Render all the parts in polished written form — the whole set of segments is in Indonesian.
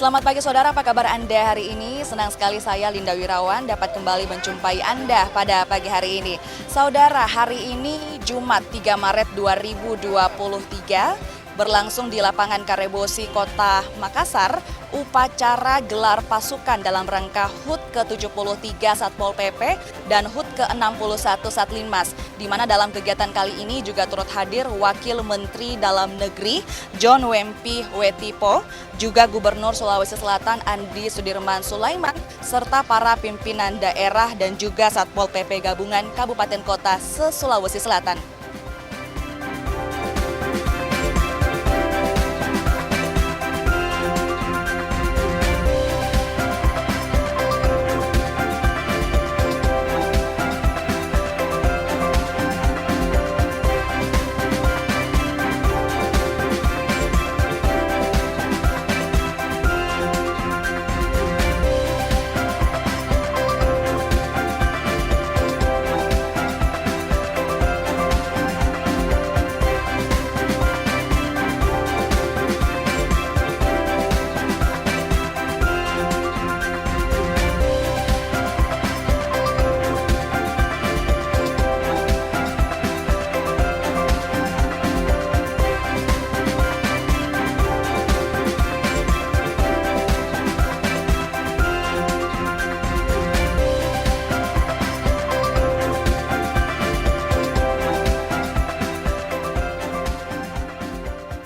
Selamat pagi saudara, apa kabar Anda hari ini? Senang sekali saya Linda Wirawan dapat kembali menjumpai Anda pada pagi hari ini. Saudara, hari ini Jumat 3 Maret 2023 berlangsung di lapangan Karebosi Kota Makassar upacara gelar pasukan dalam rangka HUT ke-73 Satpol PP dan HUT ke-61 Satlinmas, di mana dalam kegiatan kali ini juga turut hadir Wakil Menteri Dalam Negeri John Wempi Wetipo, juga Gubernur Sulawesi Selatan Andi Sudirman Sulaiman, serta para pimpinan daerah dan juga Satpol PP gabungan Kabupaten Kota se-Sulawesi Selatan.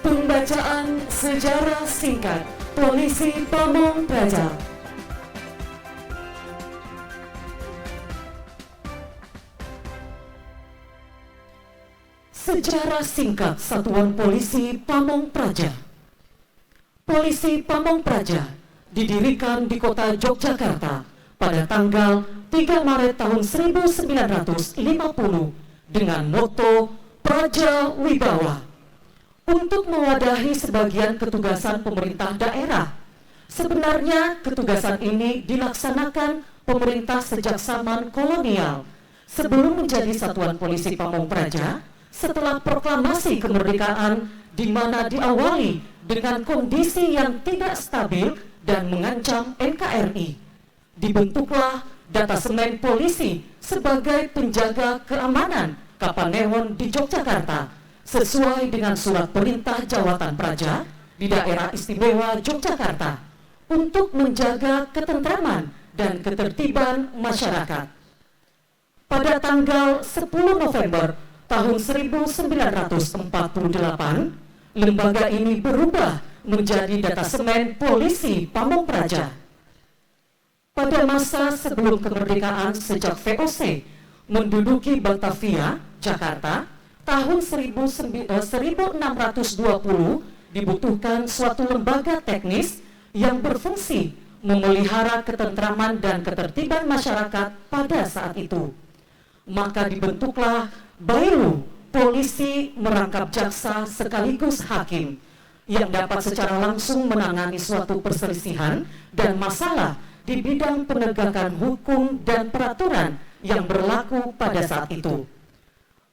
Pembacaan sejarah singkat Polisi Pamong Praja. Sejarah singkat Satuan Polisi Pamong Praja. Polisi Pamong Praja didirikan di kota Yogyakarta pada tanggal 3 Maret tahun 1950 dengan moto Praja Wibawa, untuk mewadahi sebagian ketugasan pemerintah daerah. Sebenarnya ketugasan ini dilaksanakan pemerintah sejak zaman kolonial, sebelum menjadi Satuan Polisi Pamong Praja setelah proklamasi kemerdekaan, di mana diawali dengan kondisi yang tidak stabil dan mengancam NKRI. Dibentuklah Datasemen Polisi sebagai penjaga keamanan Kapanewon di Yogyakarta, sesuai dengan surat perintah Jawatan Praja di Daerah Istimewa Yogyakarta untuk menjaga ketentraman dan ketertiban masyarakat. Pada tanggal 10 November tahun 1948, lembaga ini berubah menjadi Datasemen Polisi Pamong Praja. Pada masa sebelum kemerdekaan sejak VOC menduduki Batavia, Jakarta, tahun 1620 dibutuhkan suatu lembaga teknis yang berfungsi memelihara ketentraman dan ketertiban masyarakat pada saat itu. Maka dibentuklah Bailu, polisi merangkap jaksa sekaligus hakim, yang dapat secara langsung menangani suatu perselisihan dan masalah di bidang penegakan hukum dan peraturan yang berlaku pada saat itu.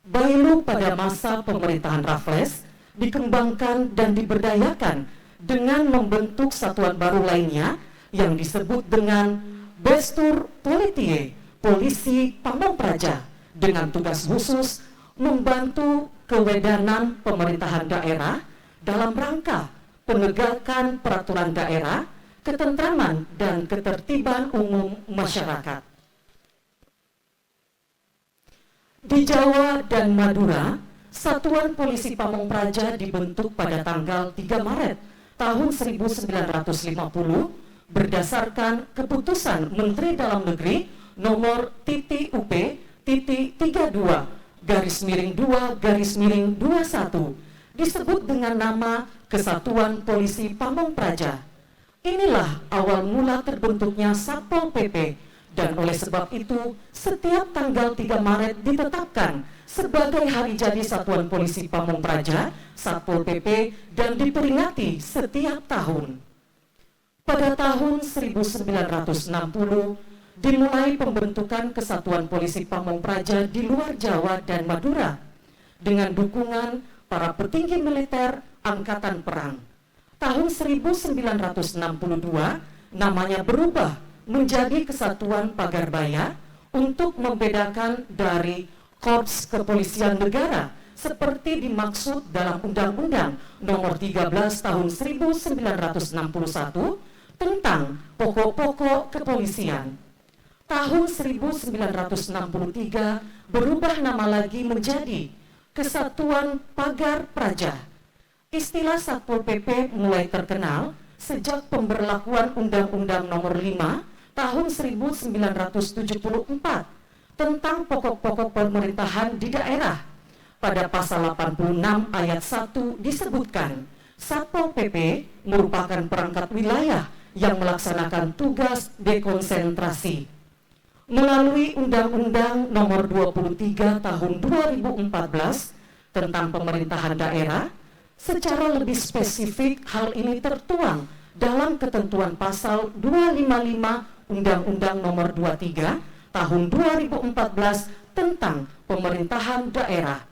Bailu pada masa pemerintahan Raffles dikembangkan dan diberdayakan dengan membentuk satuan baru lainnya yang disebut dengan Bestur Politie, Polisi Pamong Praja, dengan tugas khusus membantu kewedanan pemerintahan daerah dalam rangka penegakan peraturan daerah, ketentraman dan ketertiban umum masyarakat. Di Jawa dan Madura, Satuan Polisi Pamong Praja dibentuk pada tanggal 3 Maret tahun 1950 berdasarkan keputusan Menteri Dalam Negeri nomor TT-UP-32-2-21 disebut dengan nama Kesatuan Polisi Pamong Praja. Inilah awal mula terbentuknya Satpol PP. Dan oleh sebab itu, setiap tanggal 3 Maret ditetapkan sebagai hari jadi Satuan Polisi Pamong Praja, Satpol PP, dan diperingati setiap tahun. Pada tahun 1960, dimulai pembentukan Kesatuan Polisi Pamong Praja di luar Jawa dan Madura, dengan dukungan para petinggi militer Angkatan Perang. tahun 1962 namanya berubah menjadi Kesatuan Pagarbaya untuk membedakan dari Korps Kepolisian Negara seperti dimaksud dalam Undang-Undang Nomor 13 Tahun 1961 tentang pokok-pokok kepolisian. Tahun 1963 berubah nama lagi menjadi Kesatuan Pagar Praja. Istilah Satpol PP mulai terkenal sejak pemberlakuan Undang-Undang Nomor 5 Tahun 1974 tentang pokok-pokok pemerintahan di daerah. Pada pasal 86 ayat 1 disebutkan, Satpol PP merupakan perangkat wilayah yang melaksanakan tugas dekonsentrasi. Melalui Undang-Undang Nomor 23 Tahun 2014 tentang pemerintahan daerah, secara lebih spesifik hal ini tertuang dalam ketentuan pasal 255 Undang-Undang Nomor 23 Tahun 2014 tentang pemerintahan daerah.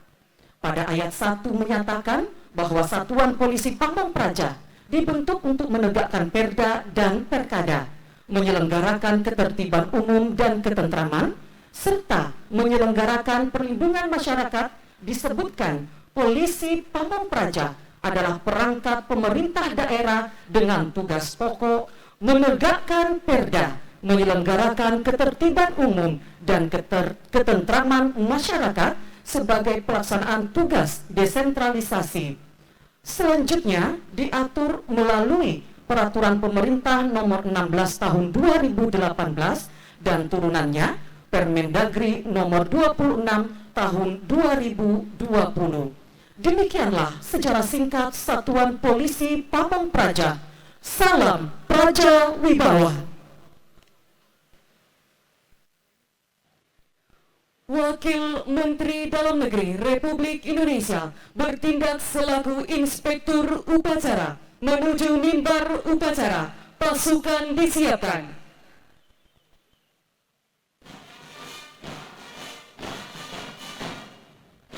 Pada ayat 1 menyatakan bahwa Satuan Polisi Pamong Praja dibentuk untuk menegakkan perda dan perkada, menyelenggarakan ketertiban umum dan ketentraman, serta menyelenggarakan perlindungan masyarakat. Disebutkan Polisi Pamong Praja adalah perangkat pemerintah daerah dengan tugas pokok menegakkan perda, menyelenggarakan ketertiban umum dan ketentraman masyarakat sebagai pelaksanaan tugas desentralisasi. Selanjutnya diatur melalui Peraturan Pemerintah Nomor 16 Tahun 2018 dan turunannya Permendagri Nomor 26 Tahun 2020. Demikianlah secara singkat Satuan Polisi Pamong Praja. Salam Praja Wibawa. Wakil Menteri Dalam Negeri Republik Indonesia bertindak selaku Inspektur Upacara menuju mimbar upacara. Pasukan disiapkan.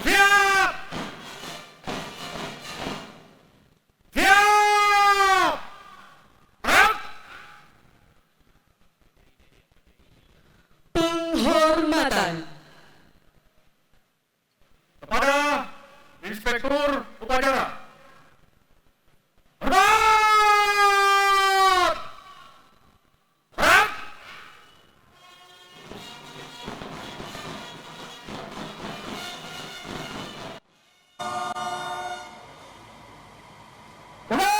Siap! Siap! Gerak! Penghormatan Kepada Inspektur Upacara. Hormat! Gerak!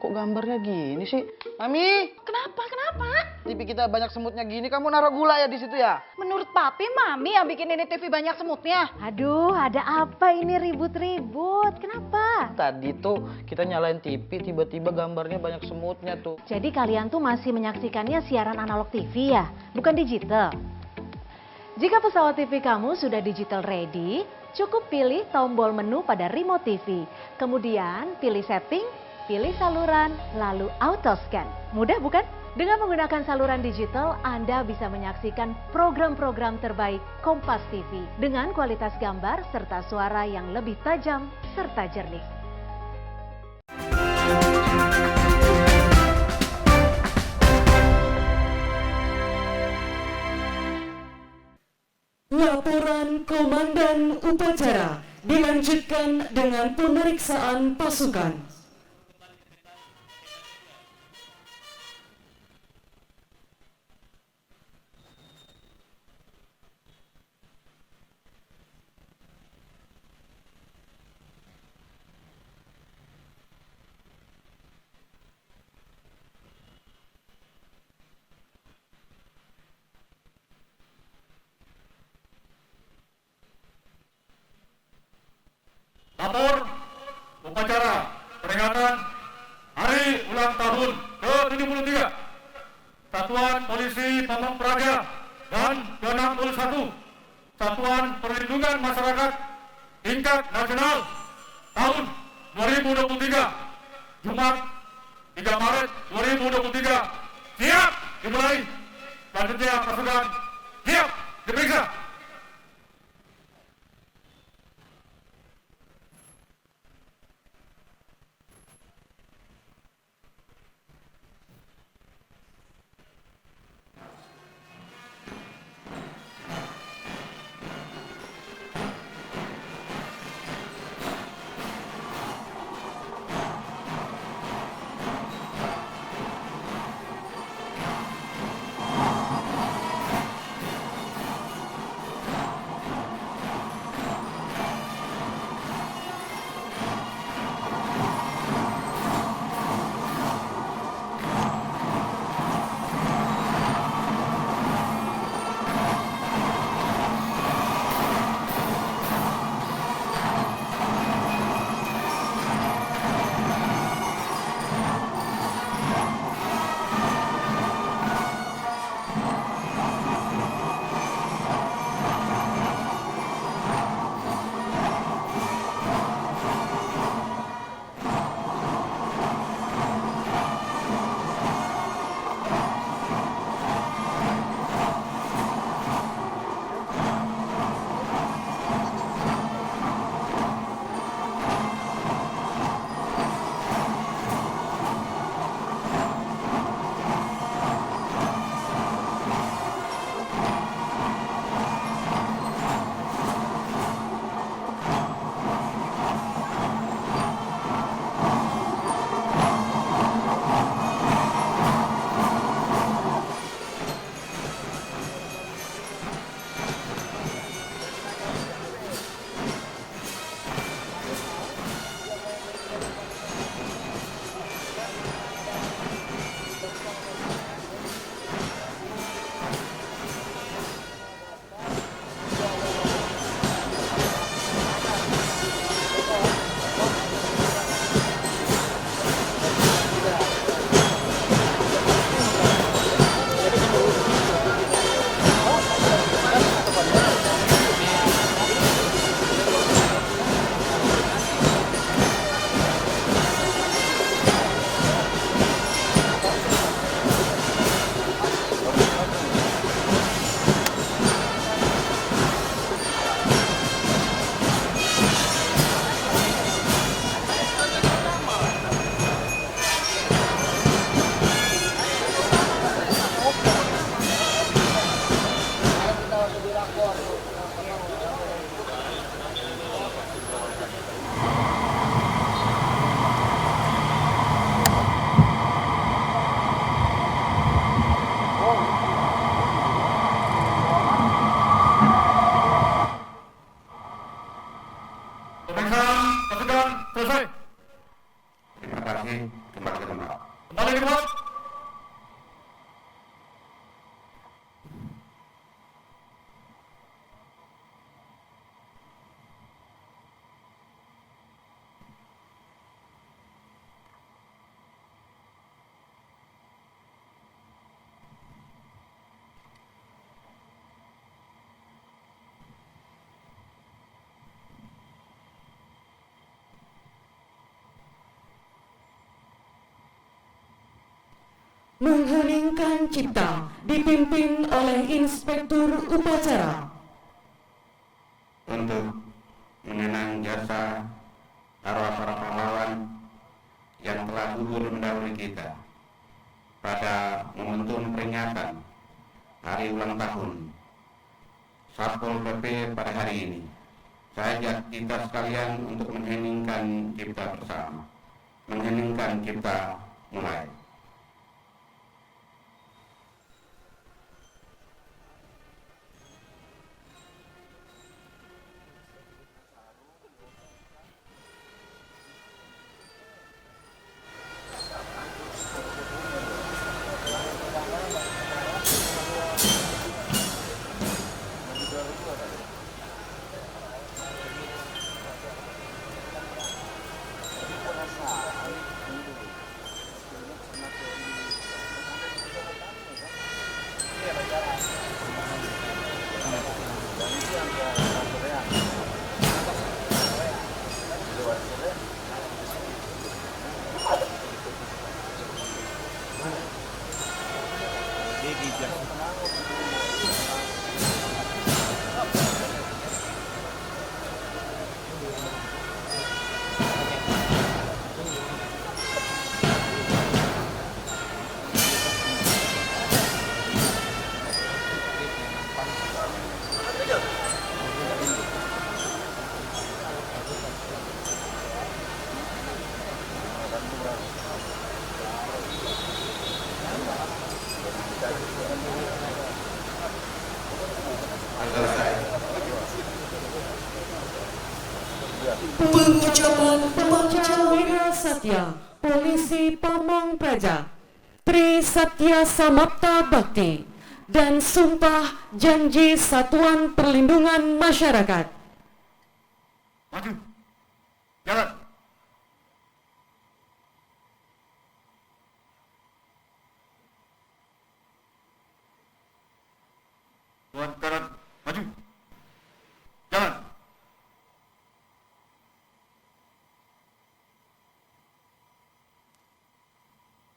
Kok gambarnya gini sih? Mami, Kenapa? TV kita banyak semutnya gini, kamu naruh gula ya di situ ya? Menurut Papi, Mami yang bikin ini TV banyak semutnya. Aduh, ada apa ini ribut-ribut? Kenapa? Tadi tuh kita nyalain TV, tiba-tiba gambarnya banyak semutnya tuh. Jadi kalian tuh masih menyaksikannya siaran analog TV ya? Bukan digital? Jika pesawat TV kamu sudah digital ready, cukup pilih tombol menu pada remote TV. Kemudian pilih setting, pilih saluran, lalu auto scan. Mudah bukan? Dengan menggunakan saluran digital, Anda bisa menyaksikan program-program terbaik Kompas TV dengan kualitas gambar serta suara yang lebih tajam serta jernih. Laporan Komandan Upacara dilanjutkan dengan pemeriksaan pasukan. Lapor upacara peringatan Hari Ulang Tahun ke-73 Satuan Polisi Pamong Praja dan ke-61 Satuan Perlindungan Masyarakat tingkat nasional tahun 2023 Jumat 13 3 Maret 2023. Siap dimulai. Selanjutnya pasukan siap diperiksa. Pemeriksaan pasukan selesai. Terima kasih. Kembali ke tempat. Kembali ke tempat. Mengheningkan cipta dipimpin oleh Inspektur Upacara. Untuk mengenang jasa arwah para pahlawan yang telah gugur mendahului kita pada momentum peringatan hari ulang tahun Satpol PP pada hari ini, saya ajak kita sekalian untuk mengheningkan cipta bersama. Mengheningkan cipta mulai. Pancawira Satya, Polisi Pamong Praja, Tri Satya Samapta Bakti, dan Sumpah Janji Satuan Perlindungan Masyarakat. Maju. Jalan. Tuan kanan, maju. Jalan.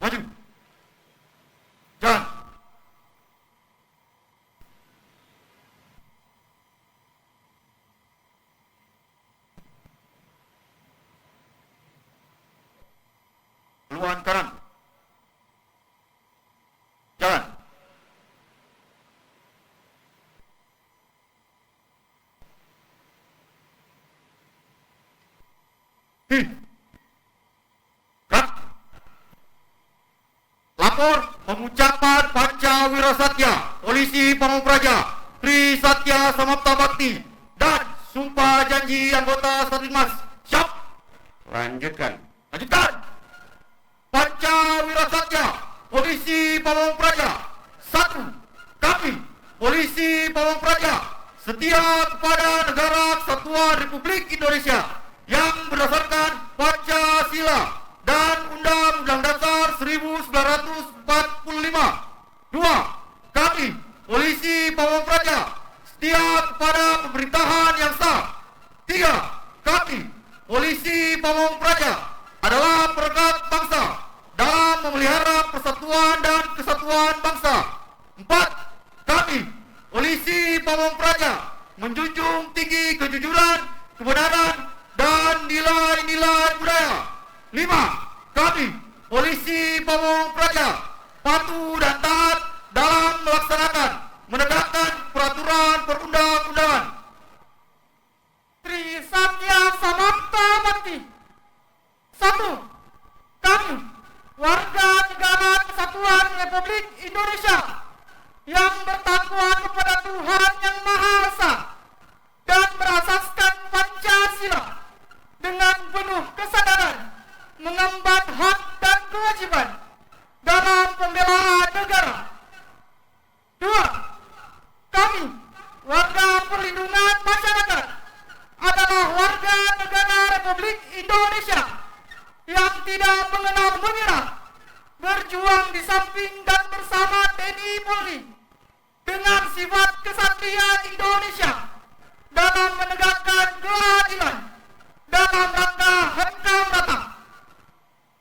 Maju. Jalan. Peluan kanan. Jalan. Kat. Lapor pengucapan Pancawira Satya, Polisi Pamong Praja, Tri Satya Samapta Bakti, dan Sumpah Janji anggota Satlimas. Siap. Lanjutkan. Lanjutkan. Pancawira Satya, Polisi Pamong Praja. 1. Kami, Polisi Pamong Praja, setia kepada Negara Kesatuan Republik Indonesia yang berdasarkan Pancasila dan Undang-Undang Dasar 1945. 2. Kami, Polisi Pamong Praja, setia kepada pemerintahan yang sah. 3. Kami, Polisi Pamong Praja, adalah perekat bangsa dalam memelihara persatuan dan kesatuan bangsa. 4. Kami, Polisi Pamong Praja, menjunjung tinggi kejujuran, kebenaran, dan nilai-nilai budaya. 5. Kami, Polisi Pamong Praja, patuh dan taat dalam melaksanakan, menegakkan peraturan perundang-undangan. Tri Satya Samapta Bakti. 1. Kami, warga negara Kesatuan Republik Indonesia yang bertakwa kepada Tuhan Yang Maha Esa dan berasaskan Pancasila dengan penuh kesadaran mengemban hak dan kewajiban dalam pembelaan negara. 2. Kami, warga perlindungan masyarakat, adalah warga negara Republik Indonesia yang tidak mengenal menyerah, berjuang di samping dan bersama TNI Polri dengan sifat kesatria Indonesia dalam menegakkan keadilan dalam rangka hukum rata.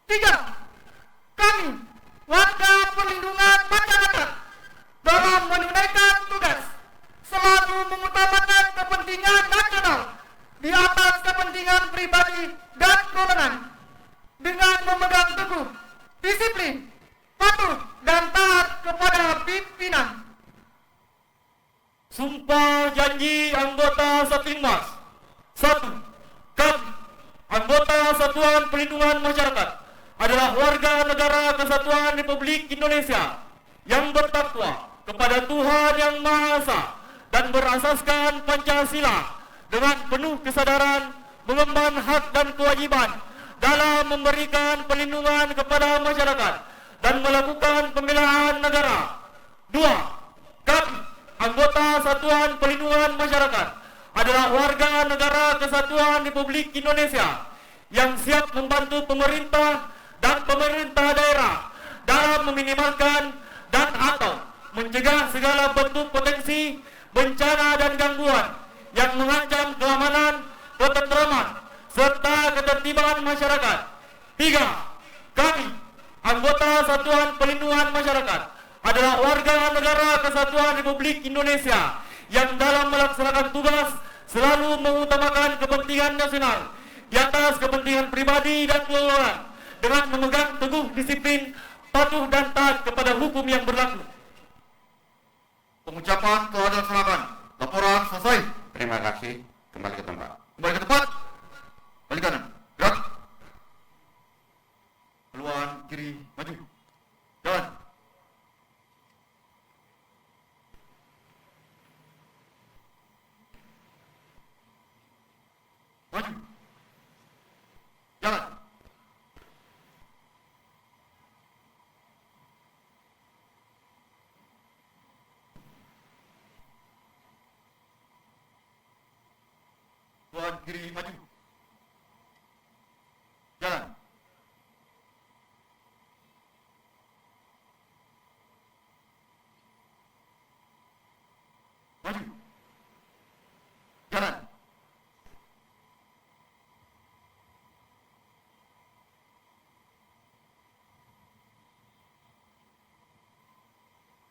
3. Kami, warga perlindungan masyarakat, dalam menunaikan tugas selalu mengutamakan kepentingan nasional di atas kepentingan pribadi dan golongan dengan memegang teguh disiplin, patuh, dan taat kepada pimpinan. Sumpah Janji anggota Satlimas. 1. Kami, anggota Satuan Perlindungan Masyarakat, adalah warga negara Kesatuan Republik Indonesia yang bertakwa kepada Tuhan Yang Maha Esa dan berasaskan Pancasila dengan penuh kesadaran mengemban hak dan kewajiban dalam memberikan perlindungan kepada masyarakat dan melakukan pembelaan negara. 2. Kami, anggota Satuan Perlindungan Masyarakat, adalah warga negara Kesatuan Republik Indonesia yang siap membantu pemerintah dan pemerintah daerah dalam meminimalkan dan atau mencegah segala bentuk potensi bencana dan gangguan yang mengancam keamanan, ketentraman, serta ketertiban masyarakat. 3. Kami, anggota Satuan Perlindungan Masyarakat, adalah warga negara Kesatuan Republik Indonesia yang dalam melaksanakan tugas selalu mengutamakan kepentingan nasional di atas kepentingan pribadi dan golongan dengan memegang teguh disiplin, patuh dan taat kepada hukum yang berlaku. Pengucapan telah dilaksanakan. Laporan selesai. Terima kasih. Kembali ke tempat. Kembali ke tempat. Balik kanan. Gerak. Keluar kiri. Maju. Jalan. Maju. Jalan. Keluar kiri. Maju. Jalan. Maju. Jalan.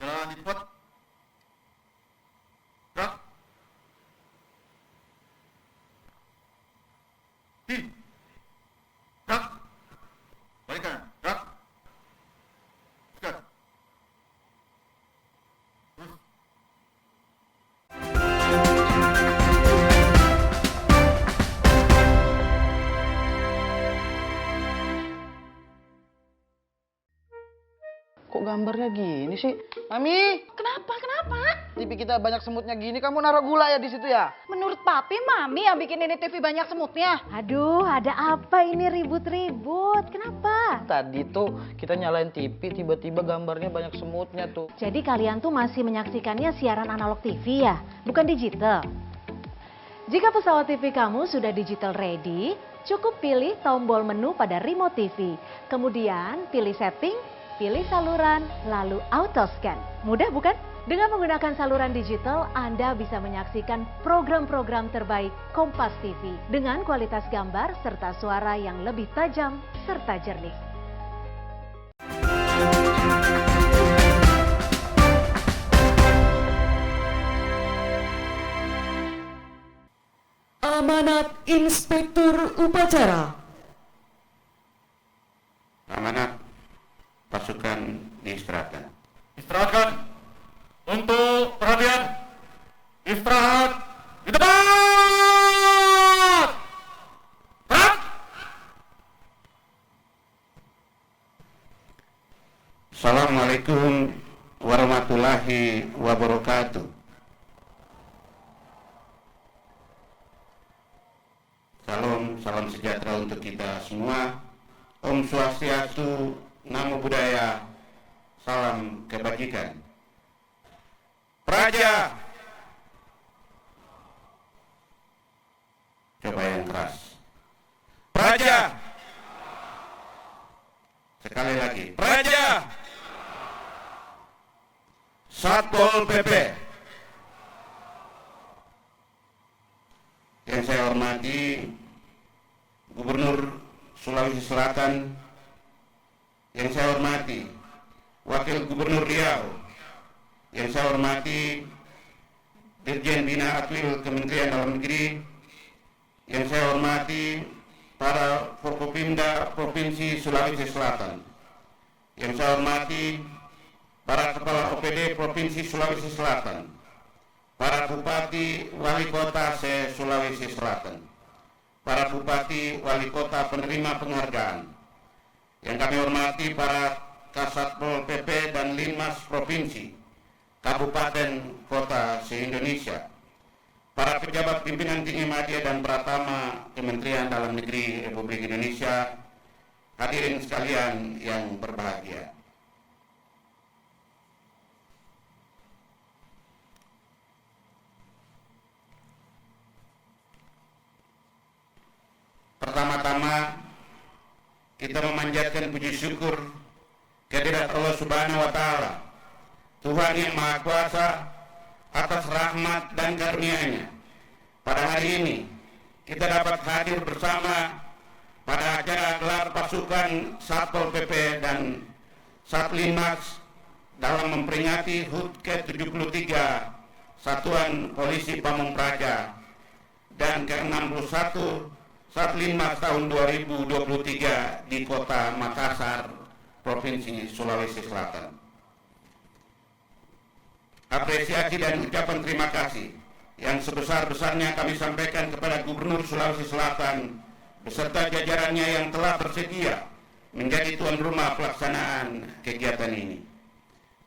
Jalan di tempat. Gerak. Kiri. Gerak. Balik kanan. Gerak. Gerak. Terus. Kok gambarnya gini sih? Mami, Kenapa? TV kita banyak semutnya gini, kamu naruh gula ya di situ ya? Menurut Papi, Mami yang bikin ini TV banyak semutnya. Aduh, ada apa ini ribut-ribut? Kenapa? Tadi tuh kita nyalain TV, tiba-tiba gambarnya banyak semutnya tuh. Jadi kalian tuh masih menyaksikannya siaran analog TV ya? Bukan digital? Jika pesawat TV kamu sudah digital ready, cukup pilih tombol menu pada remote TV. Kemudian pilih setting, pilih saluran, lalu auto scan. Mudah bukan? Dengan menggunakan saluran digital, Anda bisa menyaksikan program-program terbaik Kompas TV dengan kualitas gambar serta suara yang lebih tajam serta jernih. Amanat Inspektur Upacara. Amanat pasukan diistirahatkan. Istirahatkan. Untuk perhatian. Istirahat. Di tempat. Gerak. Assalamualaikum warahmatullahi wabarakatuh. Salam sejahtera untuk kita semua. Om Swastiastu, Namo Buddhaya, salam kebajikan. Praja. Coba yang keras. Praja. Sekali lagi. Praja. Satpol PP. Yang saya hormati Gubernur Sulawesi Selatan, yang saya hormati Wakil Gubernur Riau, yang saya hormati Dirjen Bina Akmil Kementerian Dalam Negeri, yang saya hormati para Forkopimda Provinsi Sulawesi Selatan, yang saya hormati para Kepala OPD Provinsi Sulawesi Selatan, para Bupati Wali Kota se-Sulawesi Selatan, para Bupati Wali Kota penerima penghargaan, yang kami hormati para Kasatpol PP dan Linmas Provinsi, Kabupaten, Kota se-Indonesia, para pejabat pimpinan tinggi media dan pratama Kementerian Dalam Negeri Republik Indonesia, hadirin sekalian yang berbahagia. Pertama-tama kita memanjatkan puji syukur kehadirat Allah Subhanahu wa Ta'ala, Tuhan yang Maha Kuasa, atas rahmat dan karunia-Nya. Pada hari ini kita dapat hadir bersama pada acara gelar pasukan Satpol PP dan Satlinmas dalam memperingati HUT ke-73 Satuan Polisi Pamung Praja dan ke-61 Satlinmas tahun 2023 di Kota Makassar, Provinsi Sulawesi Selatan. Apresiasi dan ucapan terima kasih yang sebesar-besarnya kami sampaikan kepada Gubernur Sulawesi Selatan beserta jajarannya yang telah bersedia menjadi tuan rumah pelaksanaan kegiatan ini.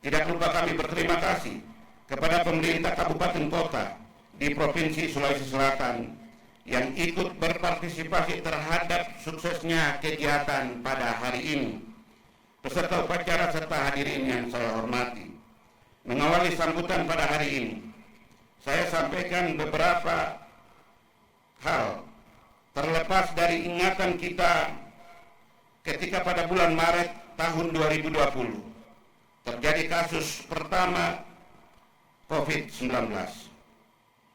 Tidak lupa kami berterima kasih kepada pemerintah kabupaten kota di Provinsi Sulawesi Selatan yang ikut berpartisipasi terhadap suksesnya kegiatan pada hari ini. Peserta upacara serta hadirin yang saya hormati, mengawali sambutan pada hari ini, saya sampaikan beberapa hal terlepas dari ingatan kita ketika pada bulan Maret tahun 2020 terjadi kasus pertama COVID-19.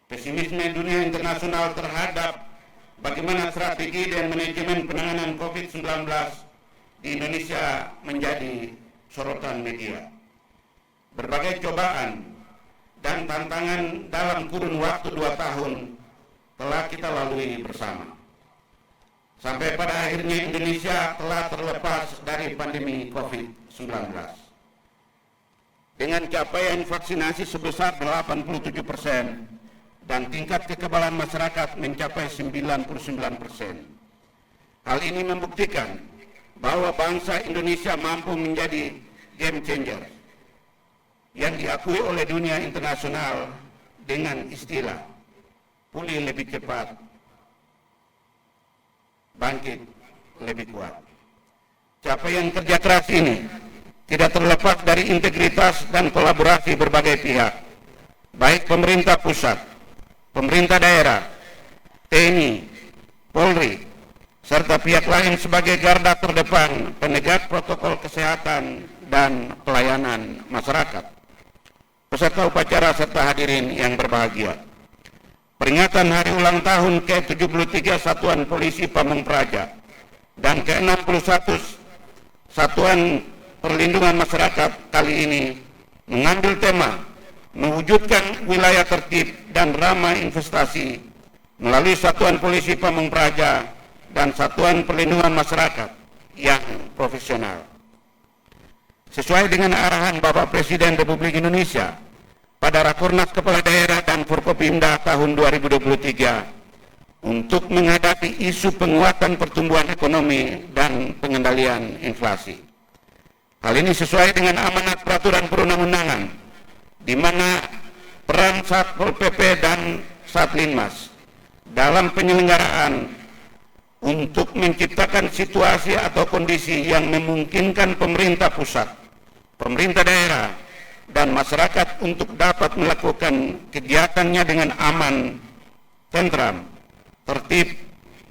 Pesimisme dunia internasional terhadap bagaimana strategi dan manajemen penanganan COVID-19 di Indonesia menjadi sorotan media. Berbagai cobaan dan tantangan dalam kurun waktu 2 tahun telah kita lalui bersama. Sampai pada akhirnya Indonesia telah terlepas dari pandemi COVID-19. Dengan capaian vaksinasi sebesar 87% dan tingkat kekebalan masyarakat mencapai 99%. Hal ini membuktikan bahwa bangsa Indonesia mampu menjadi game changer yang diakui oleh dunia internasional dengan istilah pulih lebih cepat, bangkit lebih kuat. Capaian kerja keras ini tidak terlepas dari integritas dan kolaborasi berbagai pihak, baik pemerintah pusat, pemerintah daerah, TNI, Polri, serta pihak lain sebagai garda terdepan penegak protokol kesehatan dan pelayanan masyarakat. Peserta upacara serta hadirin yang berbahagia, peringatan hari ulang tahun ke-73 Satuan Polisi Pamung Praja dan ke-61 Satuan Perlindungan Masyarakat kali ini mengambil tema mewujudkan wilayah tertib dan ramah investasi melalui Satuan Polisi Pamung Praja dan Satuan Perlindungan Masyarakat yang profesional. Sesuai dengan arahan Bapak Presiden Republik Indonesia pada Rakornas Kepala Daerah dan Forkopimda tahun 2023 untuk menghadapi isu penguatan pertumbuhan ekonomi dan pengendalian inflasi. Hal ini sesuai dengan amanat peraturan perundang-undangan, di mana peran Satpol PP dan Satlinmas dalam penyelenggaraan untuk menciptakan situasi atau kondisi yang memungkinkan pemerintah pusat, pemerintah daerah, dan masyarakat untuk dapat melakukan kegiatannya dengan aman, tentram, tertib,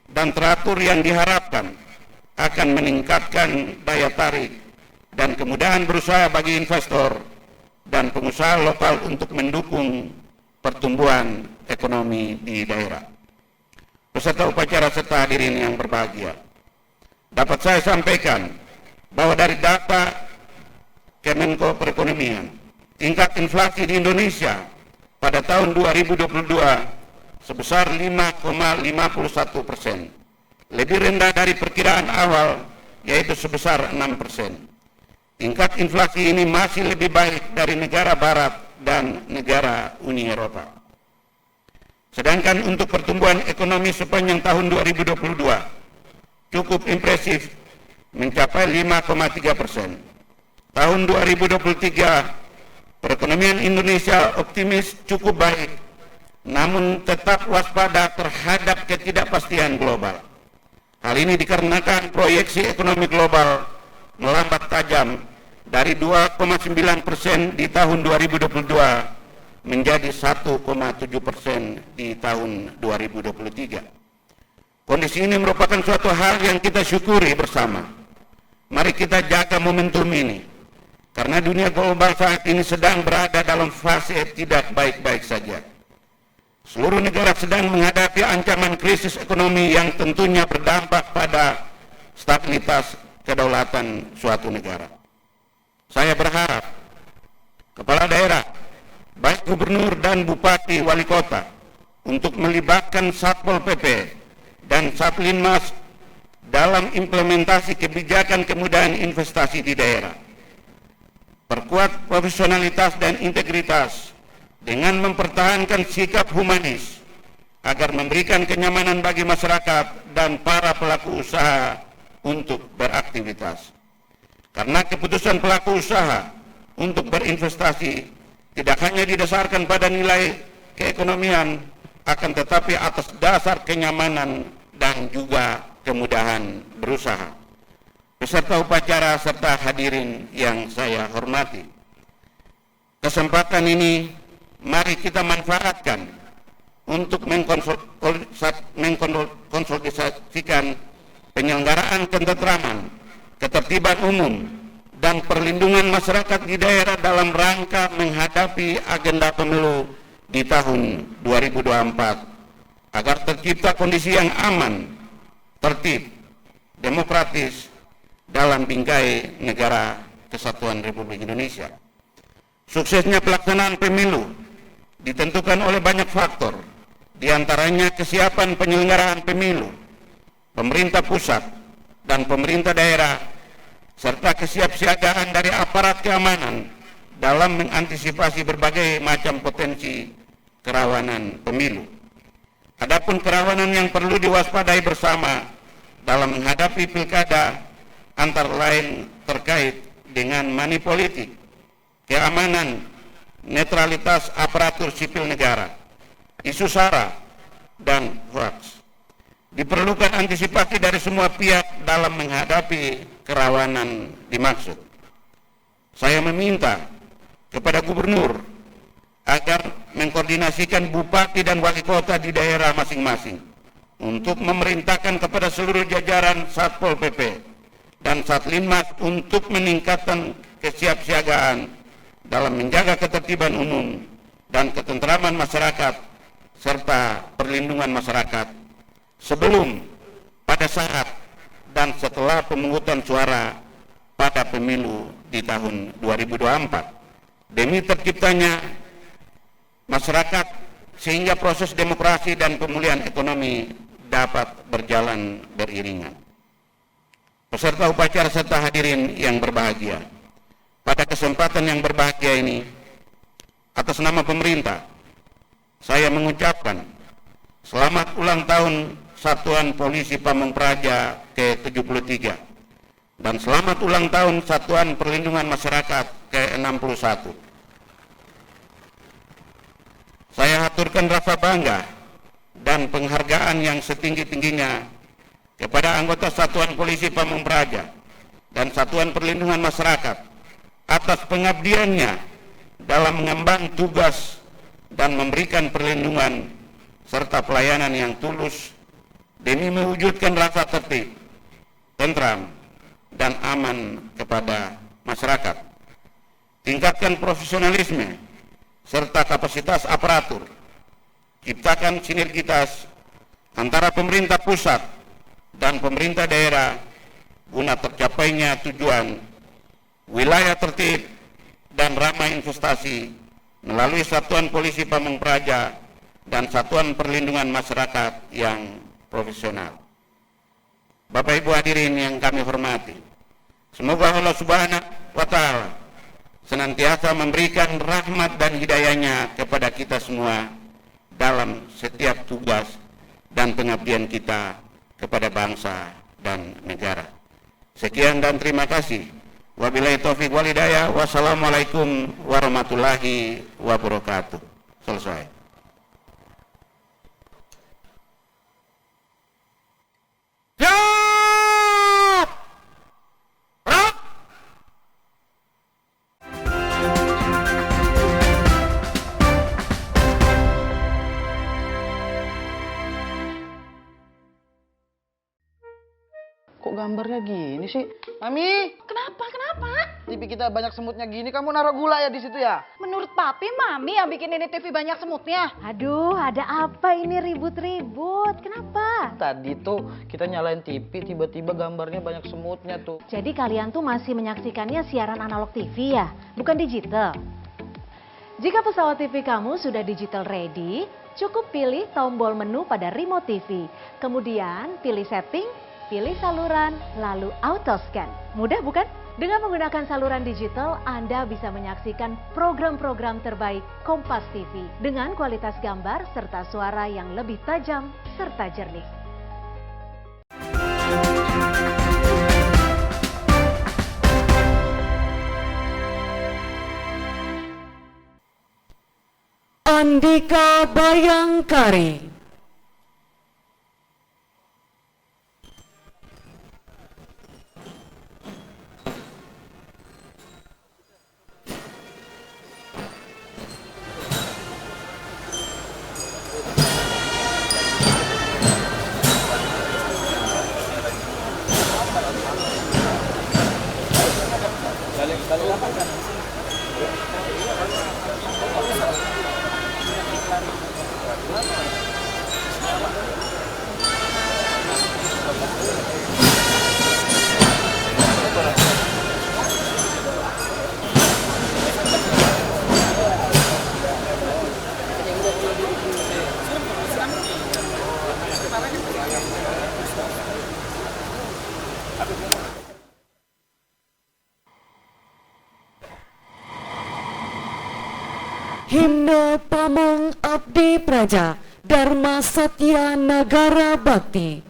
dan teratur yang diharapkan akan meningkatkan daya tarik dan kemudahan berusaha bagi investor dan pengusaha lokal untuk mendukung pertumbuhan ekonomi di daerah. Peserta upacara serta hadirin yang berbahagia, dapat saya sampaikan bahwa dari data Kemenko Perekonomian, tingkat inflasi di Indonesia pada tahun 2022 sebesar 5,51%, lebih rendah dari perkiraan awal yaitu sebesar 6%. Tingkat inflasi ini masih lebih baik dari negara barat dan negara Uni Eropa. Sedangkan untuk pertumbuhan ekonomi sepanjang tahun 2022 cukup impresif, mencapai 5,3%. Tahun 2023 perekonomian Indonesia optimis cukup baik, namun tetap waspada terhadap ketidakpastian global. Hal ini dikarenakan proyeksi ekonomi global melambat tajam dari 2,9% di tahun 2022 menjadi 1,7% di tahun 2023. Kondisi ini merupakan suatu hal yang kita syukuri bersama. Mari kita jaga momentum ini, karena dunia global saat ini sedang berada dalam fase tidak baik-baik saja. Seluruh negara sedang menghadapi ancaman krisis ekonomi yang tentunya berdampak pada stabilitas kedaulatan suatu negara. Saya berharap kepala daerah, baik gubernur dan bupati wali kota, untuk melibatkan Satpol PP dan Satlinmas dalam implementasi kebijakan kemudahan investasi di daerah. Perkuat profesionalitas dan integritas dengan mempertahankan sikap humanis agar memberikan kenyamanan bagi masyarakat dan para pelaku usaha untuk beraktivitas. Karena keputusan pelaku usaha untuk berinvestasi tidak hanya didasarkan pada nilai keekonomian, akan tetapi atas dasar kenyamanan dan juga kemudahan berusaha. Peserta upacara serta hadirin yang saya hormati, kesempatan ini mari kita manfaatkan untuk mengkonsolidasikan penyelenggaraan ketentraman, ketertiban umum, dan perlindungan masyarakat di daerah dalam rangka menghadapi agenda pemilu di tahun 2024 agar tercipta kondisi yang aman, tertib, demokratis dalam bingkai negara kesatuan Republik Indonesia. Suksesnya pelaksanaan pemilu ditentukan oleh banyak faktor, di antaranya kesiapan penyelenggaraan pemilu, pemerintah pusat dan pemerintah daerah, serta kesiapsiagaan dari aparat keamanan dalam mengantisipasi berbagai macam potensi kerawanan pemilu. Adapun kerawanan yang perlu diwaspadai bersama dalam menghadapi pilkada antara lain terkait dengan money politik, keamanan, netralitas aparatur sipil negara, isu SARA, dan hoaks. Diperlukan antisipasi dari semua pihak dalam menghadapi kerawanan dimaksud. Saya meminta kepada gubernur agar mengkoordinasikan bupati dan wali kota di daerah masing-masing untuk memerintahkan kepada seluruh jajaran Satpol PP dan Satlinmas untuk meningkatkan kesiapsiagaan dalam menjaga ketertiban umum dan ketentraman masyarakat serta perlindungan masyarakat sebelum, pada saat, dan setelah pemungutan suara pada pemilu di tahun 2024 demi terciptanya masyarakat sehingga proses demokrasi dan pemulihan ekonomi dapat berjalan beriringan. Peserta upacara serta hadirin yang berbahagia, pada kesempatan yang berbahagia ini, atas nama pemerintah, saya mengucapkan selamat ulang tahun Satuan Polisi Pamung Praja ke-73 dan selamat ulang tahun Satuan Perlindungan Masyarakat ke-61. Saya haturkan rasa bangga dan penghargaan yang setinggi-tingginya kepada anggota Satuan Polisi Pamung Praja dan Satuan Perlindungan Masyarakat atas pengabdiannya dalam mengemban tugas dan memberikan perlindungan serta pelayanan yang tulus demi mewujudkan rasa tertib, tentram, dan aman kepada masyarakat. Tingkatkan profesionalisme serta kapasitas aparatur, ciptakan sinergitas antara pemerintah pusat dan pemerintah daerah guna tercapainya tujuan wilayah tertib dan ramah investasi melalui Satuan Polisi Pamung Praja dan Satuan Perlindungan Masyarakat yang profesional. Bapak Ibu hadirin yang kami hormati, semoga Allah Subhanahu wa Ta'ala senantiasa memberikan rahmat dan hidayahnya kepada kita semua dalam setiap tugas dan pengabdian kita kepada bangsa dan negara. Sekian dan terima kasih. Wabillahi taufiq wal hidayah. Wassalamualaikum warahmatullahi wabarakatuh. Selesai. Siap! Rap! Kok gambarnya gini sih? Mami, Kenapa? TV kita banyak semutnya gini, kamu naruh gula ya di situ ya? Menurut Papi, Mami yang bikin ini TV banyak semutnya. Aduh, ada apa ini ribut-ribut? Kenapa? Tadi tuh kita nyalain TV, tiba-tiba gambarnya banyak semutnya tuh. Jadi kalian tuh masih menyaksikannya siaran analog TV ya? Bukan digital? Jika pesawat TV kamu sudah digital ready, cukup pilih tombol menu pada remote TV. Kemudian pilih setting, pilih saluran, lalu auto scan. Mudah bukan? Dengan menggunakan saluran digital, Anda bisa menyaksikan program-program terbaik Kompas TV dengan kualitas gambar serta suara yang lebih tajam serta jernih. Andika Bayangkari. Himne Pamong Abdi Praja Dharma Satya Nagara Bakti.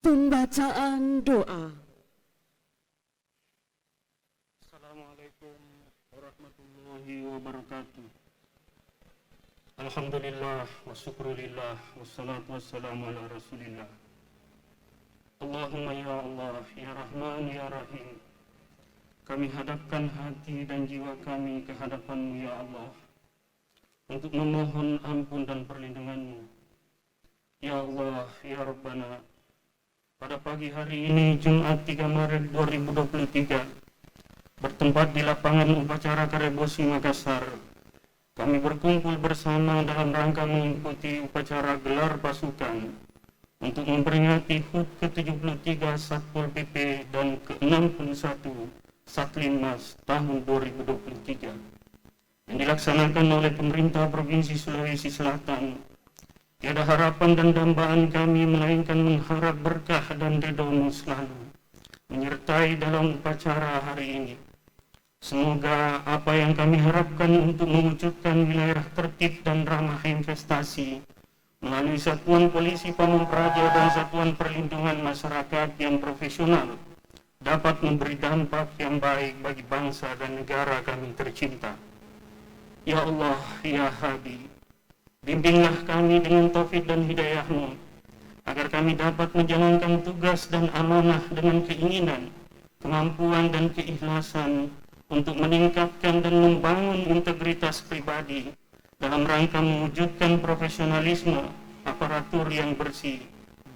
Pembacaan doa. Assalamualaikum warahmatullahi wabarakatuh. Alhamdulillah wa syukrulillah wassalatu wassalamu ala rasulillah. Allahumma ya Allah, ya Rahman, ya Rahim. Kami hadapkan hati dan jiwa kami ke hadapan-Mu ya Allah, untuk memohon ampun dan perlindungan-Mu. Ya Allah, ya Rabbana, pada pagi hari ini Jumat 3 Maret 2023, bertempat di lapangan upacara Karebosi Makassar, kami berkumpul bersama dalam rangka mengikuti upacara gelar pasukan untuk memperingati HUT ke-73 Satpol PP dan ke-61 Satlinmas tahun 2023 yang dilaksanakan oleh pemerintah Provinsi Sulawesi Selatan. Tiada harapan dan dambaan kami melainkan mengharap berkah dan ridho-Mu selalu menyertai dalam upacara hari ini. Semoga apa yang kami harapkan untuk mewujudkan wilayah tertib dan ramah investasi melalui Satuan Polisi Pamong Praja dan Satuan Perlindungan Masyarakat yang profesional dapat memberi dampak yang baik bagi bangsa dan negara kami tercinta. Ya Allah, Ya Hadi, bimbinglah kami dengan taufik dan hidayah-Mu, agar kami dapat menjalankan tugas dan amanah dengan keinginan, kemampuan dan keikhlasan untuk meningkatkan dan membangun integritas pribadi dalam rangka mewujudkan profesionalisme aparatur yang bersih,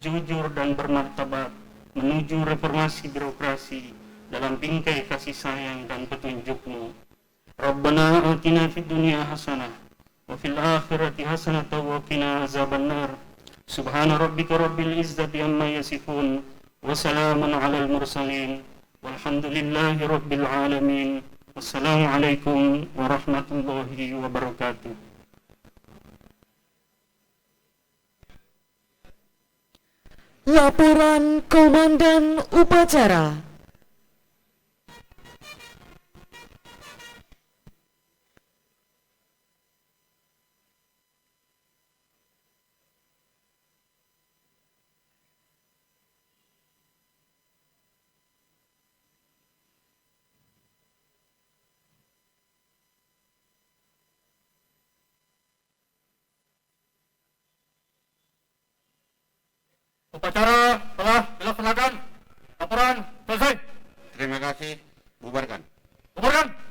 jujur dan bermartabat menuju reformasi birokrasi dalam bingkai kasih sayang dan petunjuk-Mu. Rabbana atina fid dunya hasanah wa fil akhirati hasanah wa qina azabannar. Subhana rabbika rabbil izzati amma yasifun wa salamun alal mursalin walhamdulillahi rabbil alamin. Wassalamualaikum warahmatullahi wabarakatuh. Laporan Komandan Upacara. Upacara telah dilaksanakan. Laporan selesai. Terima kasih. Bubarkan. Bubarkan.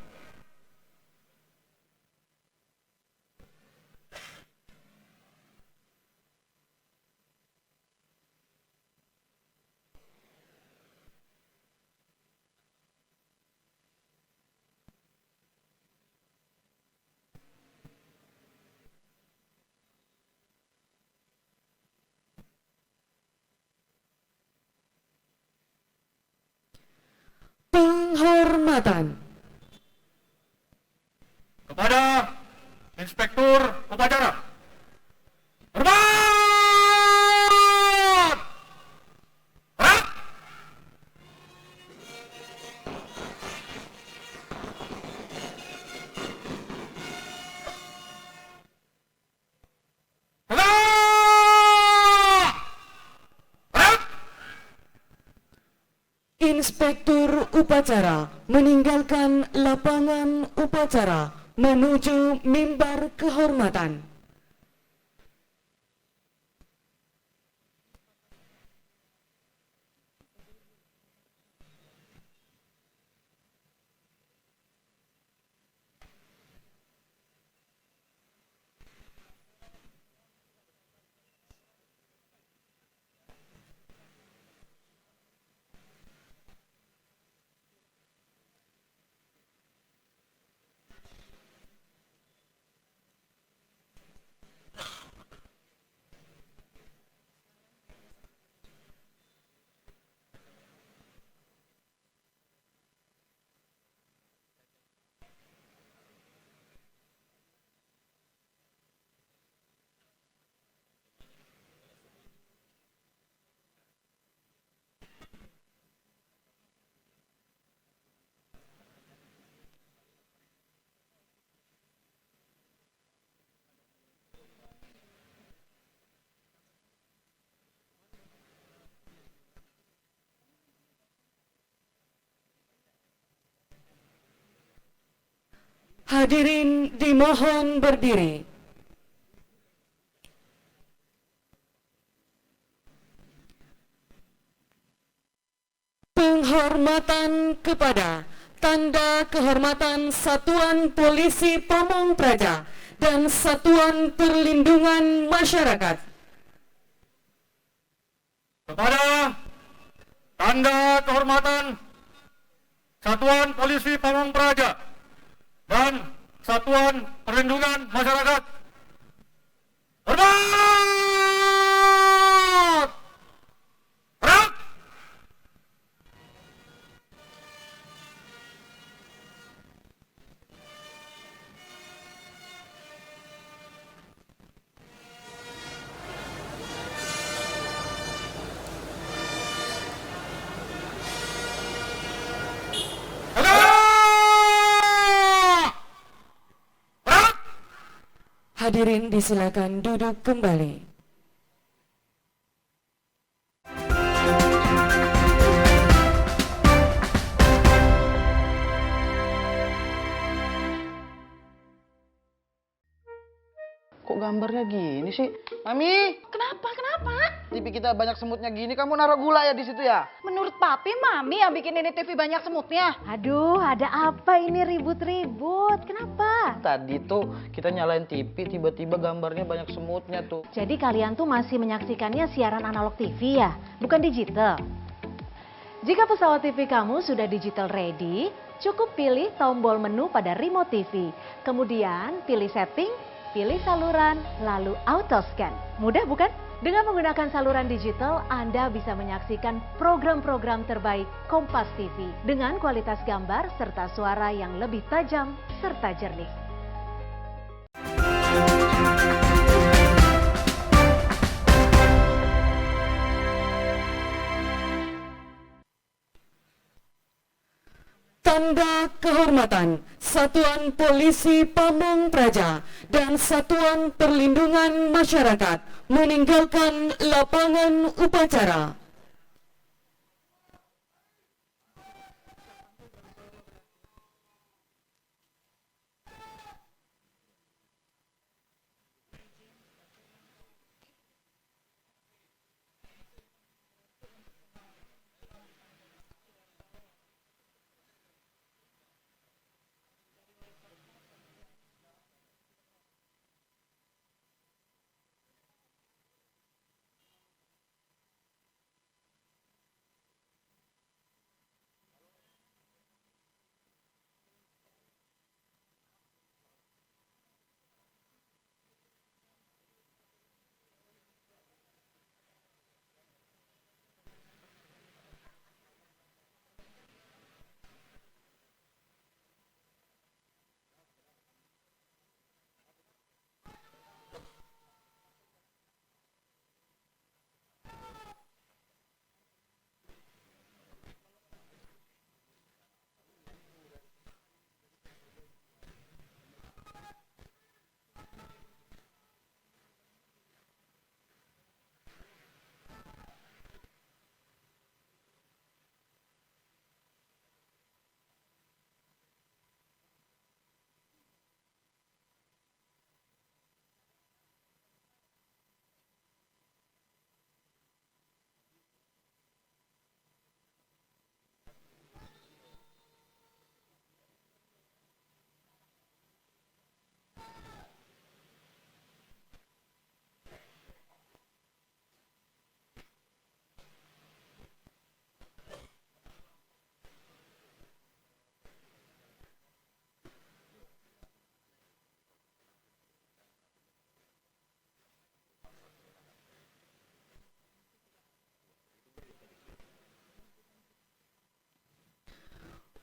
Penghormatan Kepada Inspektur Upacara. Hormat! Hormat! Hormat! Hormat! Inspektur Upacara meninggalkan lapangan upacara menuju mimbar kehormatan. Hadirin dimohon berdiri. Penghormatan kepada Tanda Kehormatan Satuan Polisi Pamong Praja dan Satuan Perlindungan Masyarakat. Kepada Tanda Kehormatan Satuan Polisi Pamong Praja dan Satuan Perlindungan Masyarakat. Hormat! Hormat! Hadirin disilakan duduk kembali. gambarnya gini sih? Mami, Kenapa? TV kita banyak semutnya gini, kamu naruh gula ya di situ ya? Menurut Papi, Mami yang bikin ini TV banyak semutnya. Aduh, ada apa ini ribut-ribut? Kenapa? Tadi tuh kita nyalain TV, tiba-tiba gambarnya banyak semutnya tuh. Jadi kalian tuh masih menyaksikannya siaran analog TV ya, bukan digital? Jika pesawat TV kamu sudah digital ready, cukup pilih tombol menu pada remote TV. Kemudian pilih setting, pilih saluran, lalu auto scan. Mudah bukan? Dengan menggunakan saluran digital, Anda bisa menyaksikan program-program terbaik Kompas TV dengan kualitas gambar serta suara yang lebih tajam serta jernih. Tanda kehormatan Satuan Polisi Pamong Praja dan Satuan Perlindungan Masyarakat meninggalkan lapangan upacara.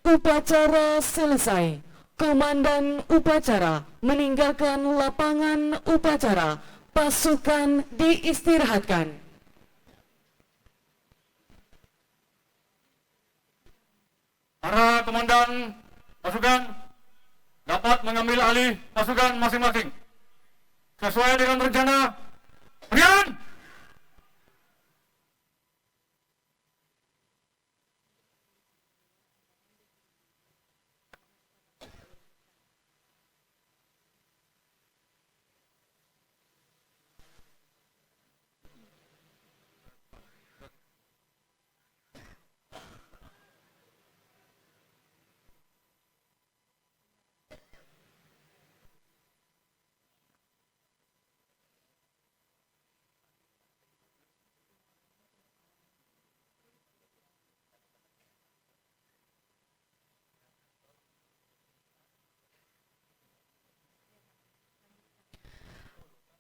Upacara selesai. Komandan upacara meninggalkan lapangan upacara. Pasukan diistirahatkan. Para komandan pasukan dapat mengambil alih pasukan masing-masing. Sesuai dengan rencana. Kemudian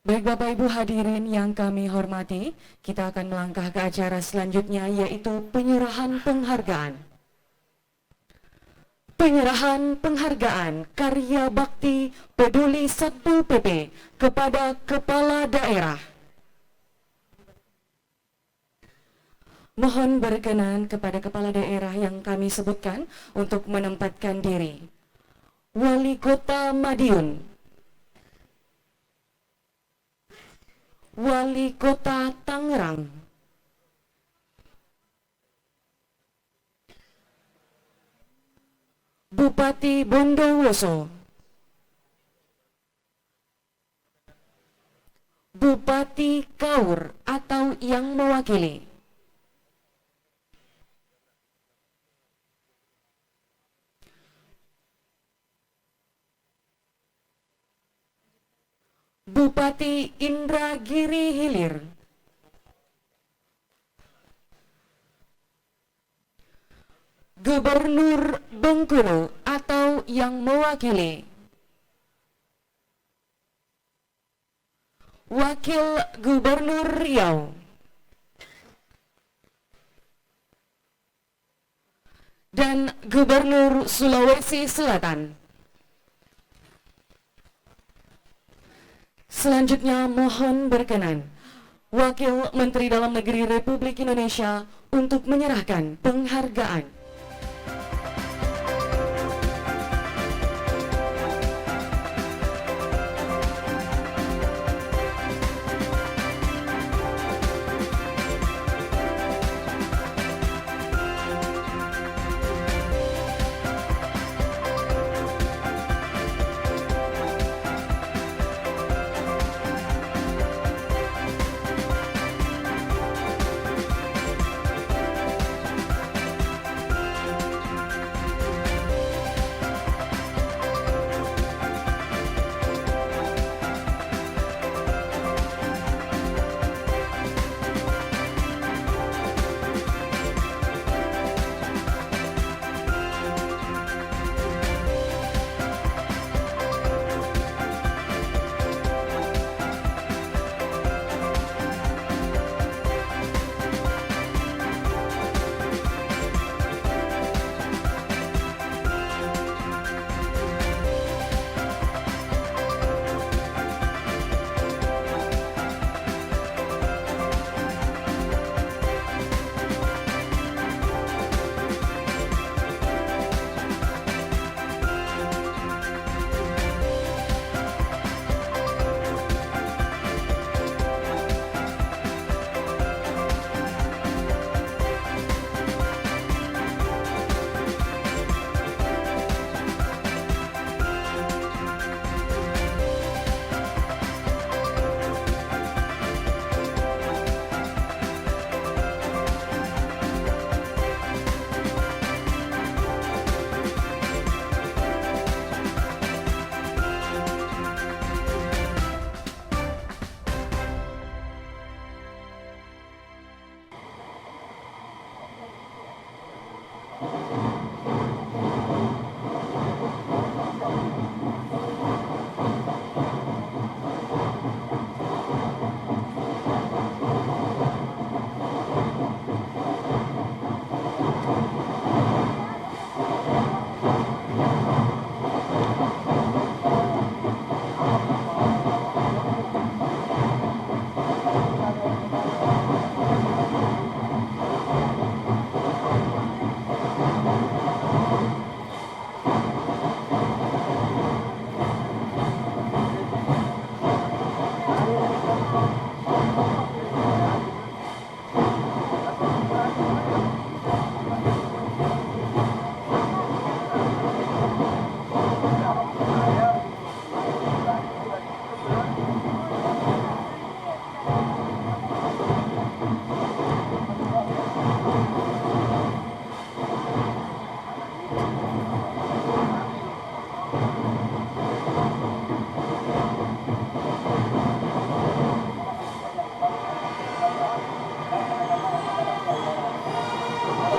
Baik Bapak Ibu hadirin yang kami hormati, kita akan melangkah ke acara selanjutnya yaitu penyerahan penghargaan. Penyerahan penghargaan karya bakti peduli Satpol PP kepada kepala daerah. Mohon berkenan kepada kepala daerah yang kami sebutkan untuk menempatkan diri. Wali Kota Madiun, Wali Kota Tangerang, Bupati Bondowoso, Bupati Kaur atau yang mewakili. Bupati Indragiri Hilir. Gubernur Bengkulu atau yang mewakili. Wakil Gubernur Riau. Dan Gubernur Sulawesi Selatan. Selanjutnya mohon berkenan Wakil Menteri Dalam Negeri Republik Indonesia untuk menyerahkan penghargaan.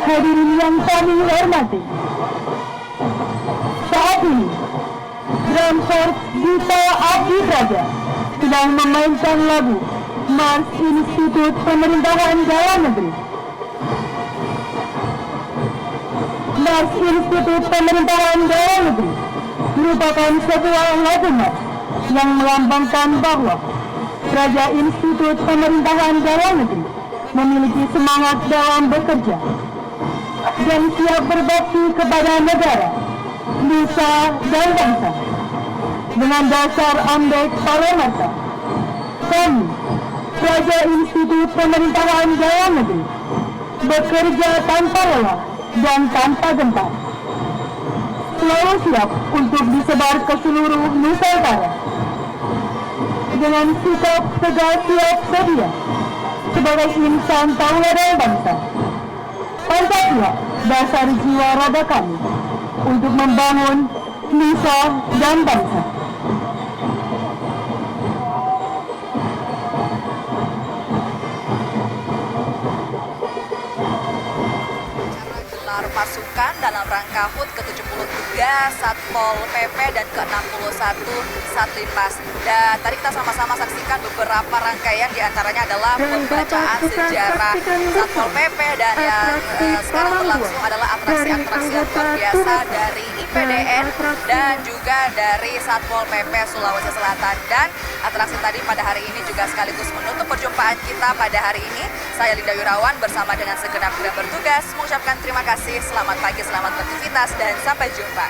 Hadirin yang kami hormati, saat ini Drum Corps Dita Abdi Praja sedang memainkan lagu Mars Institut Pemerintahan Dalam Negeri. Mars Institut Pemerintahan Dalam Negeri merupakan sebuah lagu mars yang melambangkan bahwa Praja Institut Pemerintahan Dalam Negeri memiliki semangat dalam bekerja dan siap berbakti kepada negara, nusa dan bangsa. Dengan dasar Ambek Palamarta, kami, Praja Institut Pemerintahan Dalam Negeri, bekerja tanpa lelah dan tanpa gentar, selalu siap untuk disebar ke seluruh Nusantara. dengan sikap tegar siap sedia sebagai insan tauladan bangsa. Pancasila dasar jiwa raga kami untuk membangun nusa dan bangsa. Gelar pasukan dalam rangka HUT ke-73 Satpol PP dan ke-61 Satlinmas. Dan tadi kita sama-sama saksikan beberapa rangkaian, diantaranya adalah pembacaan sejarah Satpol PP, dan yang sekarang berlangsung adalah atraksi-atraksi yang luar biasa dari IPDN dan juga dari Satpol PP Sulawesi Selatan. Dan atraksi tadi pada hari ini juga sekaligus menutup perjumpaan kita pada hari ini. Saya Linda Wirawan bersama dengan segenap yang bertugas mengucapkan terima kasih, selamat pagi, selamat beraktivitas, dan sampai jumpa.